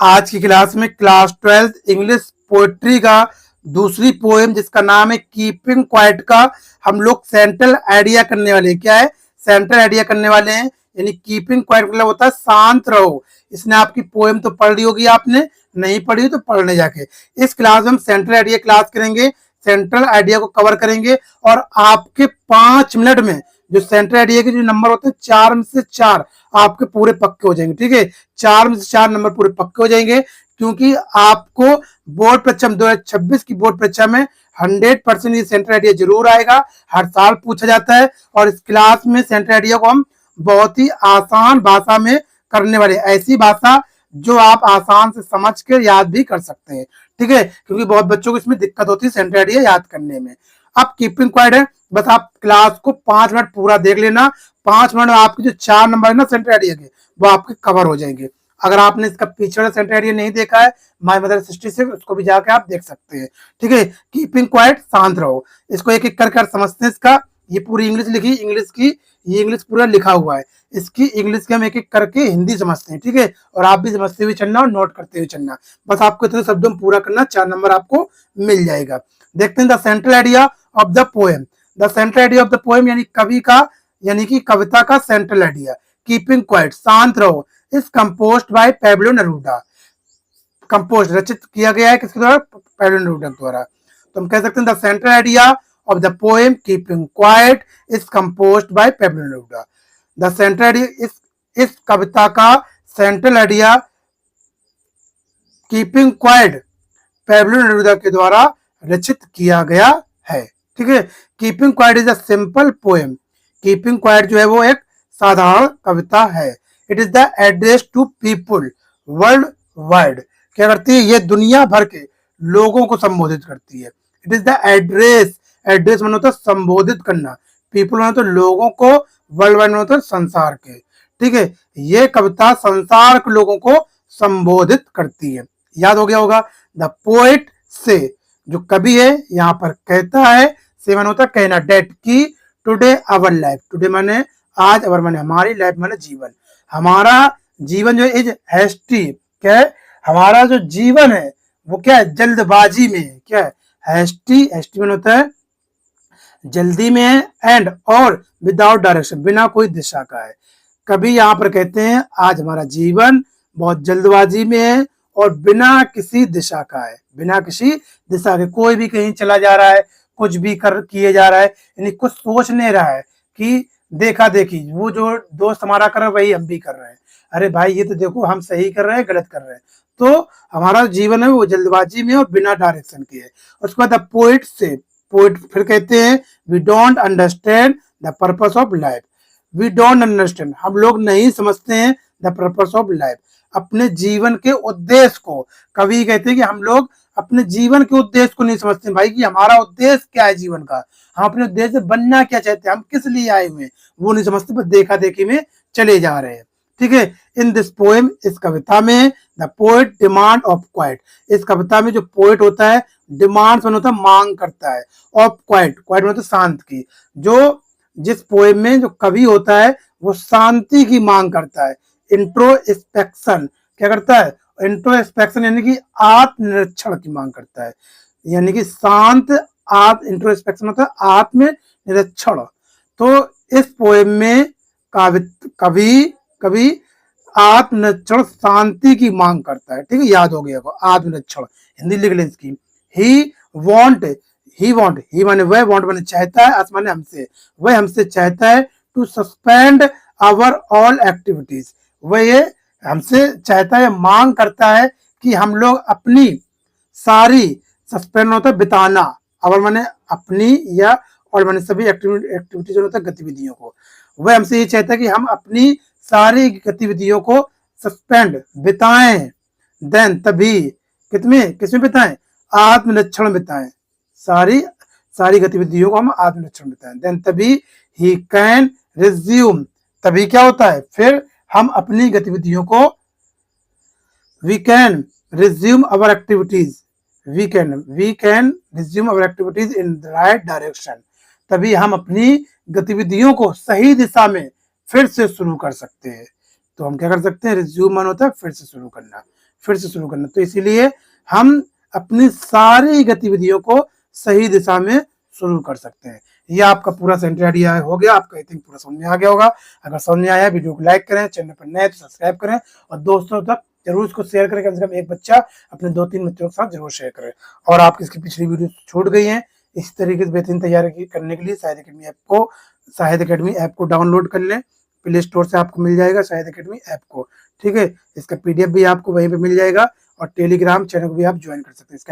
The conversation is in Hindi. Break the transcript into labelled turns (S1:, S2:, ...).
S1: आज की क्लास में क्लास 12th इंग्लिश पोएट्री का दूसरी पोएम जिसका नाम है कीपिंग क्वाइट का हम लोग सेंट्रल आइडिया करने वाले हैं। क्या है? सेंट्रल आइडिया करने वाले हैं, यानी कीपिंग क्वाइट मतलब होता है शांत रहो। इसने आपकी पोएम तो पढ़ ली होगी, आपने नहीं पढ़ी तो पढ़ने जाके। इस क्लास में हम सेंट्रल आइडिया क्लास करेंगे, सेंट्रल आइडिया को कवर करेंगे और आपके 5 मिनट में जो सेंट्रल आइडिया के जो नंबर होते हैं 4 में से 4 आपके पूरे पक्के हो जाएंगे। ठीक है, 4 में से 4 नंबर पूरे पक्के हो जाएंगे, क्योंकि आपको बोर्ड परीक्षा 2026 की बोर्ड परीक्षा में 100% ये सेंट्रल आइडिया जरूर आएगा। हर साल पूछा जाता है और इस क्लास में सेंट्रल आइडिया को हम बहुत ही आसान भाषा में करने वाले, ऐसी भाषा जो आप आसान से समझ के याद भी कर सकते हैं। ठीक है, क्योंकि बहुत बच्चों को इसमें दिक्कत होती है सेंट्रल आइडिया याद करने में। अब कीपिंग क्वाइट है, बस आप क्लास को 5 मिनट पूरा देख लेना। 5 मिनट में आपके जो 4 नंबर है ना सेंट्रल आइडिया के, वो आपके कवर हो जाएंगे। अगर आपने इसका पीछे वाला सेंट्रल आइडिया नहीं देखा है माय मदर सिस्टरी से, उसको भी जाके आप देख सकते हैं। ठीक है, कीपिंग क्वाइट शांत रहो, इसको एक एक करके समझते हैं। इसका ये पूरी इंग्लिश लिखी, इंग्लिश की ये इंग्लिश पूरा लिखा हुआ है, इसकी इंग्लिश के हम एक एक करके हिंदी समझते हैं। ठीक है, और आप भी समझते हुए चलना और नोट करते हुए चलना। बस आपको इतने शब्दों में पूरा करना, 4 नंबर आपको मिल जाएगा। देखते हैं the central idea of the poem. The central idea of the poem यानी कवि का, यानी कि कविता का सेंट्रल आइडिया। कीपिंग क्वाइट शांत रहो is composed bye Pablo Neruda. Compose रचित किया गया है किसके द्वारा? पैब्लो नेरूदा द्वारा। तो हम कह सकते हैं the central idea of the poem Keeping Quiet is composed by Pablo Neruda. The central idea इस कविता का central idea keeping quiet Pablo Neruda के द्वारा रचित किया गया है। ठीक है, keeping quiet is a simple poem. Keeping quiet जो है वो एक साधारण कविता है। It is the address to people worldwide. क्या करती है? ये दुनिया भर के लोगों को संबोधित करती है। It is the address, address माने होता है संबोधित करना, पीपल माने तो लोगों को, वर्ल्ड वाइड माने होता है संसार के। ठीक है, ये कविता संसार के लोगों को संबोधित करती है। याद हो गया होगा। द पोएट से, जो कवि है यहाँ पर कहता है, से माने होता है कहना, डेट की टुडे आवर लाइफ, टुडे माने आज, अवर माने हमारी, लाइफ माने जीवन, हमारा जीवन जो इज हैस्टी। क्या है? हमारा जो जीवन है वो क्या है? जल्दबाजी में है। क्या है? हैस्टी, हैस्टी माने होता है जल्दी में है, एंड और विदाउट डायरेक्शन, बिना कोई दिशा का है। कभी यहाँ पर कहते हैं आज हमारा जीवन बहुत जल्दबाजी में है और बिना किसी दिशा का है, बिना किसी दिशा के। कोई भी कहीं चला जा रहा है, कुछ भी कर किए जा रहा है, यानी कुछ सोच नहीं रहा है कि देखा देखी, वो जो दोस्त हमारा कर रहा है वही हम भी कर रहे हैं। अरे भाई ये तो देखो हम सही कर रहे हैं गलत कर रहे हैं। तो हमारा जीवन है वो जल्दबाजी में और बिना डायरेक्शन के है। उसके बाद पोइट से, पोइट फिर कहते हैं we don't understand the purpose of life. We don't understand, हम लोग नहीं समझते हैं द पर्पस ऑफ लाइफ, अपने जीवन के उद्देश्य को। कवि कहते हैं कि हम लोग अपने जीवन के उद्देश्य को नहीं समझते भाई, कि हमारा उद्देश्य क्या है जीवन का, हम अपने उद्देश्य से बनना क्या चाहते हैं, हम किस लिए आए हुए हैं, वो नहीं समझते, बस देखा देखी में चले जा रहे हैं। ठीक है, इन दिस पोएम, इस कविता में the poet demand of quite, इस कविता में जो पोएट होता है डिमांड होता है मांग करता है, ऑफ क्वाइट, क्वाइट मतलब शांत की। जो जिस पोएम में जो कवि होता है वो शांति की मांग करता है। इंट्रोस्पेक्शन क्या करता है? इंट्रोस्पेक्शन यानी कि आत्मनिरीक्षण की मांग करता है, यानी कि शांत इंट्रोस्पेक्शन होता है आत्मनिरीक्षण। तो इस पोएम में कवि आत्मनिरीक्षण, शांति की मांग करता है। ठीक है, याद हो गया आत्मनिरीक्षण, हिंदी लिख लें इसकी। ही वॉन्ट, ही माने वह, वॉन्ट माने चाहता है, आसमान हमसे, वह हमसे चाहता है to suspend our all activities, वह ये हमसे चाहता है, मांग करता है कि हम लोग अपनी सारी, सस्पेंड होता है बिताना, आवर माने अपनी, या और माने सभी एक्टिविटीज होता है गतिविधियों को। वह हमसे ये चाहता है कि हम अपनी सारी गतिविधियों को सस्पेंड, बिताएं, देन तभी, किसमें बिताएं? आत्मनिरीक्षण बिताएं, सारी गतिविधियों को हम आत्मनिरीक्षण बिताएं, देन तभी ही कैन रिज्यूम, तभी क्या होता है? फिर हम अपनी गतिविधियों को, we can resume our activities, we can resume our activities in the right direction, तभी हम अपनी गतिविधियों को सही दिशा में फिर से शुरू कर सकते हैं। तो हम क्या कर सकते हैं? रिज्यूम मन होता है फिर से शुरू करना, फिर से शुरू करना। तो इसीलिए हम अपनी सारी गतिविधियों को सही दिशा में शुरू कर सकते हैं। ये आपका पूरा सेंटर आइडिया हो गया, आपका आई थिंक पूरा समझ में आ गया होगा। अगर समझ में आया वीडियो को लाइक करें, चैनल पर नए तो सब्सक्राइब करें और दोस्तों तक जरूर इसको शेयर करें। कम से कम एक बच्चा अपने 2-3 बच्चों के साथ जरूर शेयर करें। और आप इसकी पिछली वीडियो छूट गई हैं, इस तरीके से बेहतरीन तैयारी करने के लिए शाहिद अकेडमी ऐप को डाउनलोड कर लें। प्ले स्टोर से आपको मिल जाएगा शाहिद अकेडमी ऐप को, ठीक है। इसका PDF भी आपको वहीं पे मिल जाएगा और टेलीग्राम चैनल को भी आप ज्वाइन कर सकते हैं। इसका